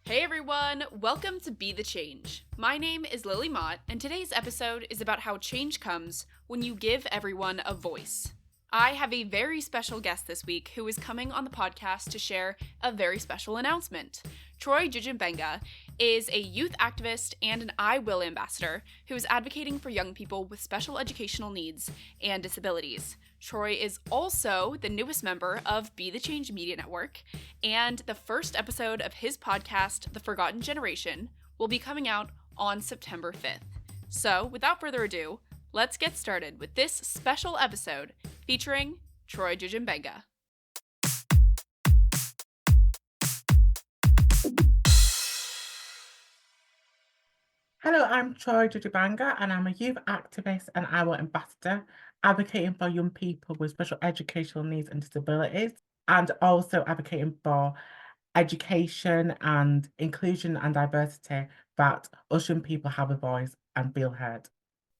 Hey everyone, welcome to Be the Change. My name is Lily Mott, and today's episode is about how change comes when you give everyone a voice. I have a very special guest this week who is coming on the podcast to share a very special announcement. Troy Njenje-Mbanga is a youth activist and an I Will ambassador who is advocating for young people with special educational needs and disabilities. Troy is also the newest member of Be the Change Media Network, and the first episode of his podcast, The Forgotten Generation, will be coming out on September 5th. So, without further ado, let's get started with this special episode featuring Troy Njenje-Mbanga. Hello, I'm Troy Njenje-Mbanga, and I'm a youth activist and I Will ambassador, advocating for young people with special educational needs and disabilities, and also advocating for education and inclusion and diversity that us young people have a voice and feel heard.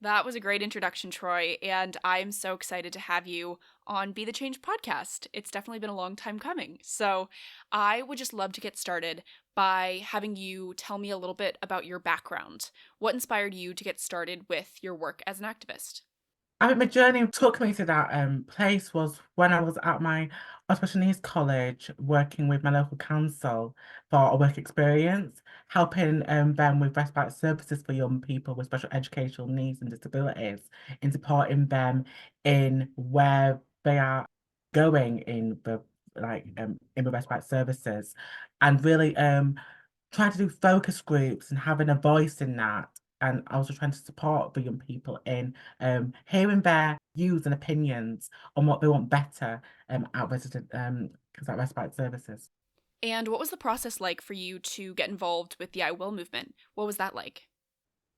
That was a great introduction, Troy, and I'm so excited to have you on Be the Change podcast. It's definitely been a long time coming. So, I would just love to get started by having you tell me a little bit about your background. What inspired you to get started with your work as an activist? I think my journey took me to that place was when I was at my special needs college working with my local council for a work experience, helping them with respite services for young people with special educational needs and disabilities, in supporting them in where they are going in the in the respite services, and really trying to do focus groups and having a voice in that. And also trying to support the young people in hearing their views and opinions on what they want better at resident at respite services. And what was the process like for you to get involved with the I Will movement? What was that like?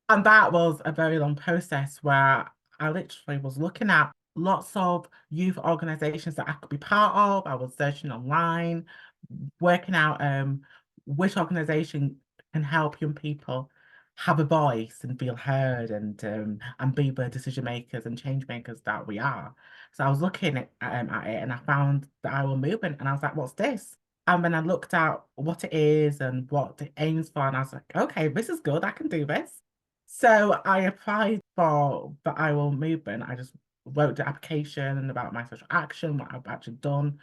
And that was a very long process where I literally was looking at lots of youth organizations that I could be part of. I was searching online, working out which organization can help young people have a voice and feel heard and be the decision makers and change makers that we are. So I was looking at it and I found the I Will movement and I was like, what's this? And then I looked at what it is and what it aims for, and I was like, okay, this is good. I can do this. So I applied for the I Will movement. I just wrote the application and about my social action, what I've actually done.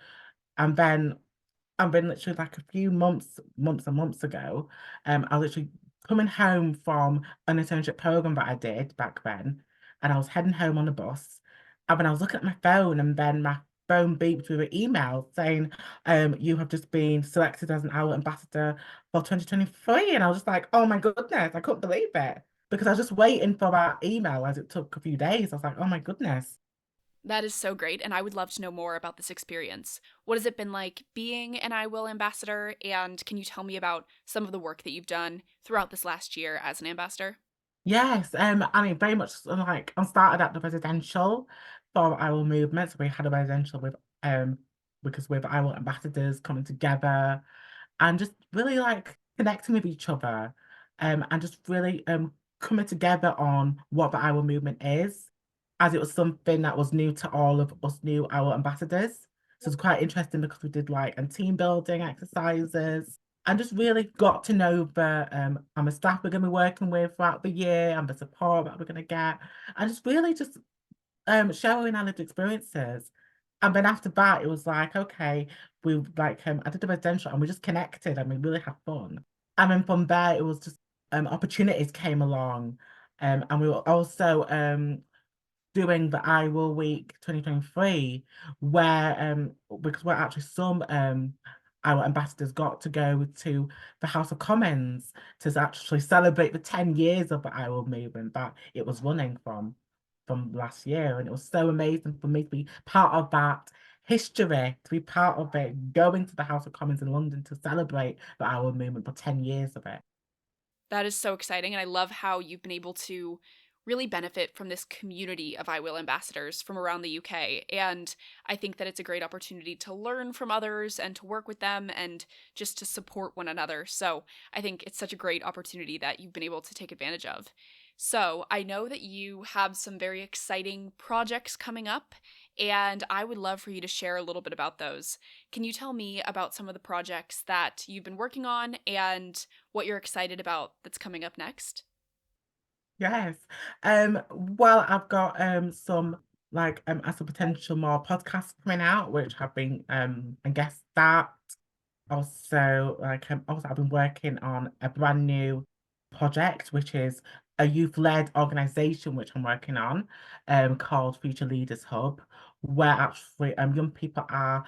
And then I've been literally like a few months and months ago, I was literally coming home from an internship program that I did back then, and I was heading home on the bus. And when I was looking at my phone, and then my phone beeped with an email saying, you have just been selected as an Owl ambassador for 2023. And I was just like, oh my goodness, I couldn't believe it. Because I was just waiting for that email as it took a few days. I was like, oh my goodness. That is so great, and I would love to know more about this experience. What has it been like being an I Will ambassador, and can you tell me about some of the work that you've done throughout this last year as an ambassador? Yes, I mean, very much like I started at the residential for our movement. So we had a residential with because with our ambassadors coming together and just really like connecting with each other, and just really coming together on what the our movement is, as it was something that was new to all of us new our ambassadors. So it's quite interesting because we did like and team building exercises and just really got to know the staff we're going to be working with throughout the year and the support that we're going to get, and just really just sharing our lived experiences. And then after that, it was like, okay, we like I did the residential and we just connected and we really had fun. And then from there, it was just opportunities came along, and we were also doing the I Will Week 2023, where because we're actually some our ambassadors got to go to the House of Commons to actually celebrate the 10 years of the I Will movement that it was running from last year. And it was so amazing for me to be part of that history, to be part of it, going to the House of Commons in London to celebrate the I Will movement for 10 years of it. That is so exciting, and I love how you've been able to really benefit from this community of I Will ambassadors from around the UK. And I think that it's a great opportunity to learn from others and to work with them and just to support one another. So I think it's such a great opportunity that you've been able to take advantage of. So I know that you have some very exciting projects coming up, and I would love for you to share a little bit about those. Can you tell me about some of the projects that you've been working on and what you're excited about that's coming up next? Yes. Well, I've got some like as a potential more podcasts coming out, which have been I guess that. Also, also I've been working on a brand new project, which is a youth-led organization which I'm working on, called Future Leaders Hub, where actually young people are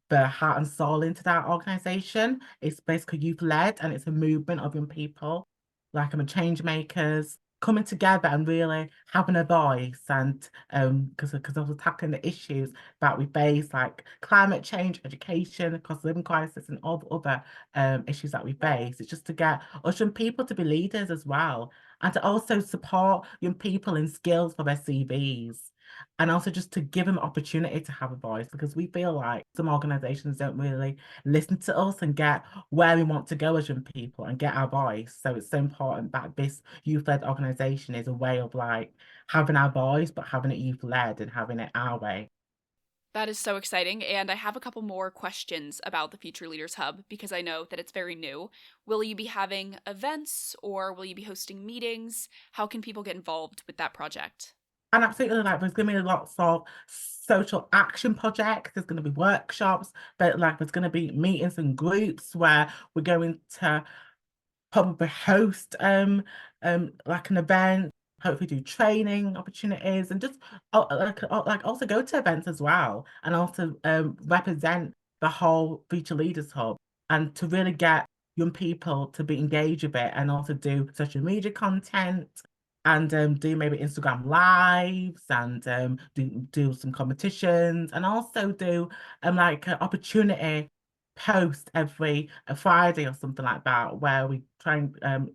the heart and soul into that organization. It's basically youth led and it's a movement of young people, like I'm a change makers coming together and really having a voice and because I was tackling the issues that we face like climate change, education, cost of living crisis, and all the other issues that we face. It's just to get us young people to be leaders as well and to also support young people in skills for their CVs and also just to give them opportunity to have a voice because we feel like some organizations don't really listen to us and get where we want to go as young people and get our voice. So it's so important that this youth-led organization is a way of like having our voice but having it youth-led and having it our way. That is so exciting, and I have a couple more questions about the Future Leaders Hub because I know that it's very new. Will you be having events or will you be hosting meetings? How can people get involved with that project? And absolutely, like, there's going to be lots of social action projects. There's going to be workshops, but like, there's going to be meetings and groups where we're going to probably host like an event, hopefully do training opportunities and just like also go to events as well and also represent the whole Future Leaders Hub and to really get young people to be engaged with it and also do social media content and do maybe Instagram lives and do some competitions and also do like an opportunity post every Friday or something like that, where we try and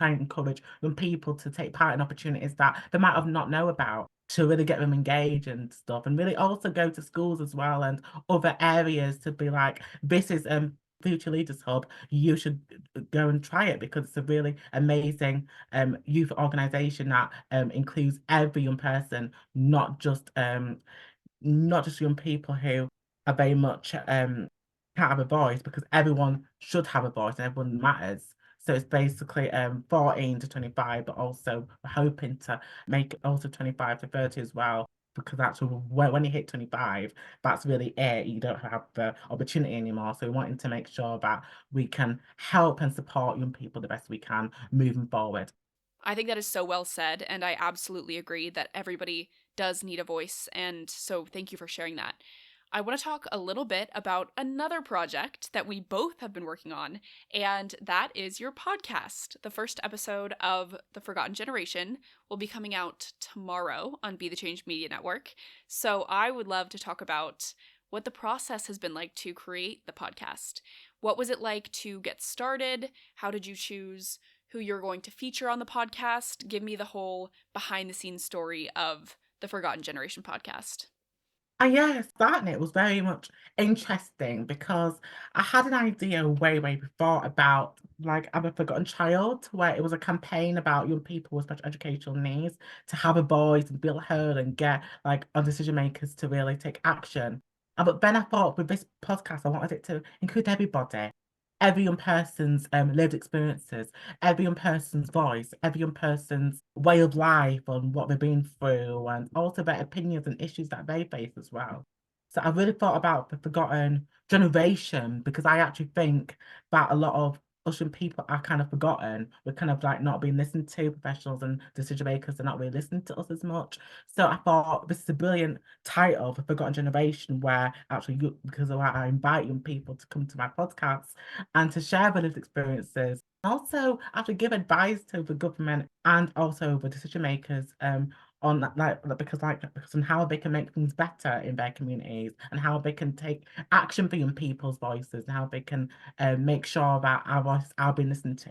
encourage young people to take part in opportunities that they might have not know about to really get them engaged and stuff, and really also go to schools as well and other areas to be like, this is Future Leaders Hub. You should go and try it because it's a really amazing youth organization that includes every young person, not just young people who are very much can't have a voice because everyone should have a voice and everyone matters. So it's basically 14 to 25, but also we're hoping to make it also 25 to 30 as well. Because that's when you hit 25, that's really it. You don't have the opportunity anymore. So we're wanting to make sure that we can help and support young people the best we can moving forward. I think that is so well said, and I absolutely agree that everybody does need a voice, and so thank you for sharing that. I want to talk a little bit about another project that we both have been working on, and that is your podcast. The first episode of The Forgotten Generation will be coming out tomorrow on Be the Change Media Network. So I would love to talk about what the process has been like to create the podcast. What was it like to get started? How did you choose who you're going to feature on the podcast? Give me the whole behind the scenes story of the Forgotten Generation podcast. Yeah, starting it was very much interesting because I had an idea way before about like I'm a forgotten child, where it was a campaign about young people with special educational needs to have a voice and feel heard and get like our decision makers to really take action. But then I thought with this podcast, I wanted it to include everybody, every young person's lived experiences, every young person's voice, every young person's way of life and what they've been through, and also their opinions and issues that they face as well. So I really thought about the forgotten generation because I actually think that a lot of Russian people are kind of forgotten. We're kind of like not being listened to, professionals and decision makers are not really listening to us as much. So I thought this is a brilliant title, The Forgotten Generation, where actually because of that, I invite young people to come to my podcast and to share their lived experiences. Also, actually give advice to the government and also the decision makers on that, because on how they can make things better in their communities and how they can take action for young people's voices and how they can make sure that our voices are being listened to.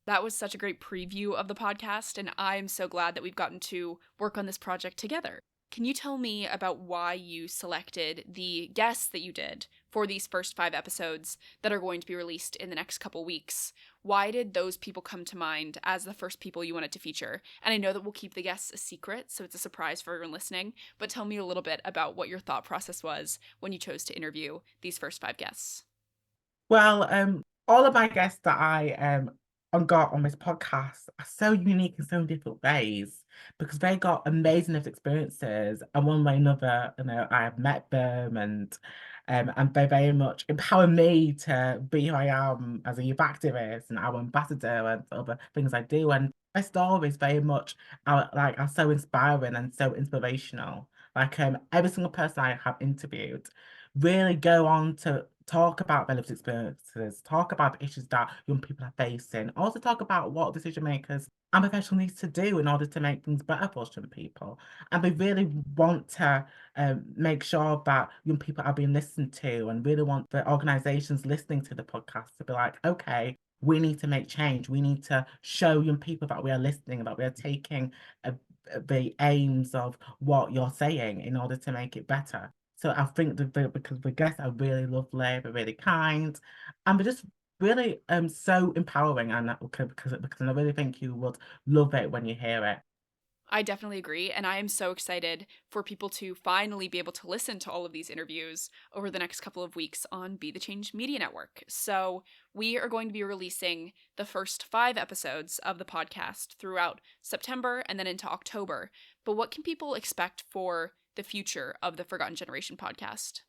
That was such a great preview of the podcast, and I'm so glad that we've gotten to work on this project together. Can you tell me about why you selected the guests that you did for these first 5 episodes that are going to be released in the next couple weeks. Why did those people come to mind as the first people you wanted to feature? And I know that we'll keep the guests a secret, so it's a surprise for everyone listening, but tell me a little bit about what your thought process was when you chose to interview these first 5 guests. Well, all of my guests that I got on this podcast are so unique in so different ways because they got amazing lived experiences, and one way or another, I have met them, and they very much empower me to be who I am as a youth activist and our ambassador and other things I do. And my stories very much are so inspiring and so inspirational. Like every single person I have interviewed really go on to talk about their lived experiences, talk about the issues that young people are facing, also talk about what decision makers and professionals need to do in order to make things better for young people. And we really want to make sure that young people are being listened to, and really want the organisations listening to the podcast to be like, okay, we need to make change. We need to show young people that we are listening, that we are taking the aims of what you're saying in order to make it better. So I think because the guests are really lovely, they're really kind, and they're just really so empowering, and because I really think you would love it when you hear it. I definitely agree, and I am so excited for people to finally be able to listen to all of these interviews over the next couple of weeks on Be the Change Media Network. So, we are going to be releasing the first 5 episodes of the podcast throughout September and then into October. But what can people expect for the future of the Forgotten Generation podcast?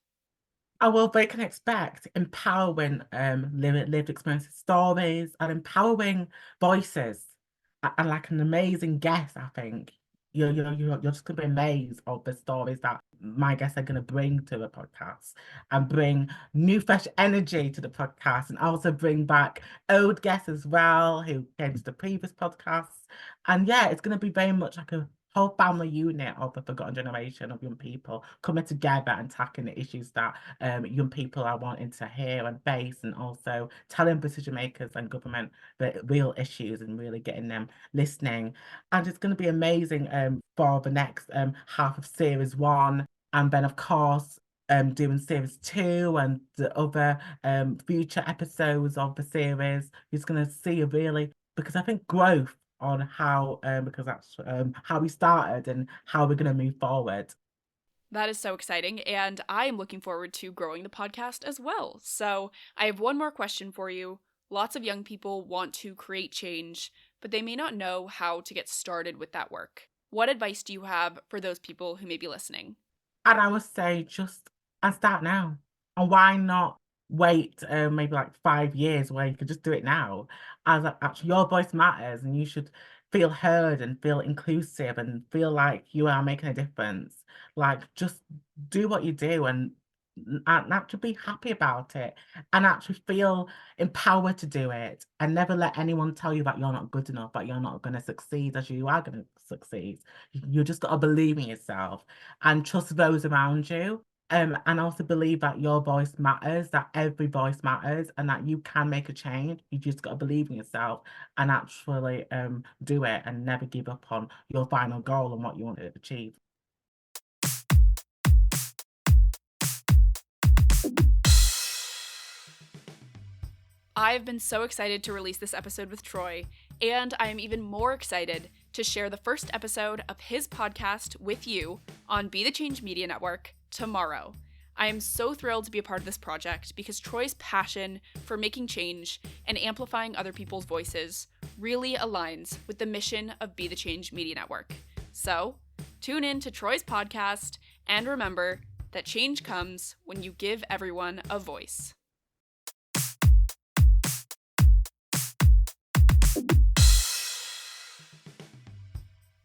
Oh, well, they can expect empowering lived experiences, stories, and empowering voices, and like an amazing guest. I think you're just gonna be amazed of the stories that my guests are gonna bring to the podcast, and bring new fresh energy to the podcast, and also bring back old guests as well who came to the previous podcasts. And yeah, it's gonna be very much like a whole family unit of the forgotten generation of young people coming together and tackling the issues that young people are wanting to hear and face, and also telling decision makers and government the real issues and really getting them listening. And it's going to be amazing for the next half of series 1, and then of course doing series 2 and the other future episodes of the series. You're going to see a really, because I think growth on how because that's how we started and how we're going to move forward. That is so exciting, and I am looking forward to growing the podcast as well. So, I have one more question for you. Lots of young people want to create change, but they may not know how to get started with that work. What advice do you have for those people who may be listening? And I would say just and start now. And why not wait maybe like 5 years where you could just do it now? As actually your voice matters, and you should feel heard and feel inclusive and feel like you are making a difference. Like just do what you do, and actually be happy about it, and actually feel empowered to do it, and never let anyone tell you that you're not good enough, that you're not going to succeed, as you are going to succeed. You just got to believe in yourself and trust those around you. And also believe that your voice matters, that every voice matters, and that you can make a change. You just got to believe in yourself and actually do it, and never give up on your final goal and what you want to achieve. I've been so excited to release this episode with Troy, and I am even more excited to share the first episode of his podcast with you on Be the Change Media Network tomorrow. I am so thrilled to be a part of this project because Troy's passion for making change and amplifying other people's voices really aligns with the mission of Be the Change Media Network. So, tune in to Troy's podcast, and remember that change comes when you give everyone a voice.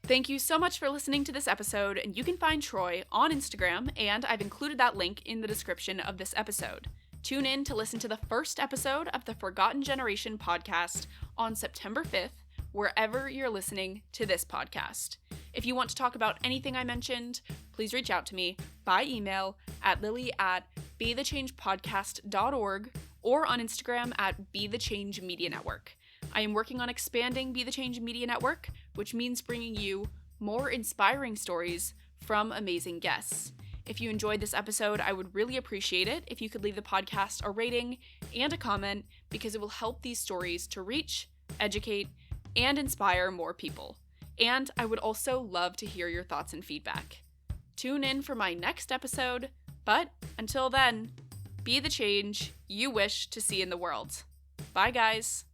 Thank you so much for listening to this episode, and you can find Troy on Instagram, and I've included that link in the description of this episode. Tune in to listen to the first episode of the Forgotten Generation podcast on September 5th, wherever you're listening to this podcast. If you want to talk about anything I mentioned, please reach out to me by email at lily@bethechangepodcast.org or on Instagram at Be the Change Media Network. I am working on expanding Be the Change Media Network, which means bringing you more inspiring stories from amazing guests. If you enjoyed this episode, I would really appreciate it if you could leave the podcast a rating and a comment, because it will help these stories to reach, educate, and inspire more people. And I would also love to hear your thoughts and feedback. Tune in for my next episode, but until then, be the change you wish to see in the world. Bye, guys.